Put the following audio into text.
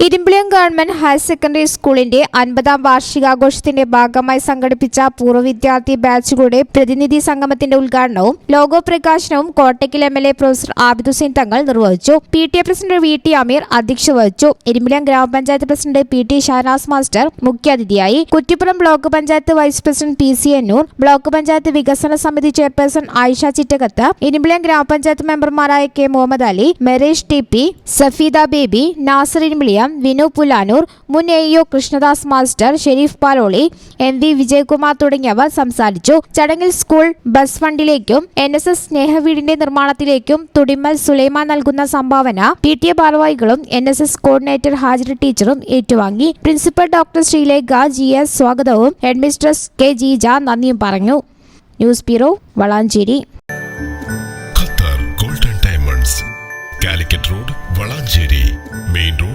Irimbiliyam government higher secondary സ്കൂളിന്റെ 50ാം വാർഷികാഘോഷത്തിന്റെ ഭാഗമായി സംഘടിപ്പിച്ച പൂർവ്വ വിദ്യാർത്ഥി ബാച്ചുകളുടെ പ്രതിനിധി സംഗമത്തിന്റെ ഉദ്ഘാടനവും ലോഗോ പ്രകാശനവും കോട്ടയ്ക്കൽ MLA പ്രൊഫസർ ആബിദ് ഹുസൈൻ തങ്ങൾ നിർവഹിച്ചു. PTA പ്രസിഡന്റ് VT അമീർ അധ്യക്ഷത വഹിച്ചു. ഇരുമ്പിളിയം ഗ്രാമപഞ്ചായത്ത് പ്രസിഡന്റ് PT ഷാനാസ് മാസ്റ്റർ മുഖ്യാതിഥിയായി. Kuttippuram block panchayat vice president PC Ennur, block panchayat വികസന സമിതി ചെയർപേഴ്സൺ ആയിഷ ചിറ്റകത്ത്, ഇരുമ്പിളിയം ഗ്രാമപഞ്ചായത്ത് മെമ്പർമാരായ K മുഹമ്മദ് അലി, മെറേഷ് TP, സഫീദ ബേബി, നാസർ ഇരുമ്പിളിയം, വിനു പുലാനൂർ, മുൻ AEO Krishnadas master, Sherif Paloli, MV Vijayakumar തുടങ്ങിയവർ സംസാരിച്ചു. ചടങ്ങിൽ സ്കൂൾ ബസ് ഫണ്ടിലേക്കും NSS സ്നേഹവീടിന്റെ നിർമ്മാണത്തിലേക്കും തുടിമൽ സുലൈമാൻ നൽകുന്ന സംഭാവന PTA ഭാരവാഹികളും NSS കോർഡിനേറ്റർ ഹാജര ടീച്ചറും ഏറ്റുവാങ്ങി. പ്രിൻസിപ്പൽ ഡോക്ടർ ശ്രീലേഖ GS സ്വാഗതവും ഹെഡ്മിസ്ട്രസ് K ജീജ നന്ദിയും പറഞ്ഞു. News bureau, Valanchery. Qatar golden diamonds, Calicut road, Valanchery main road.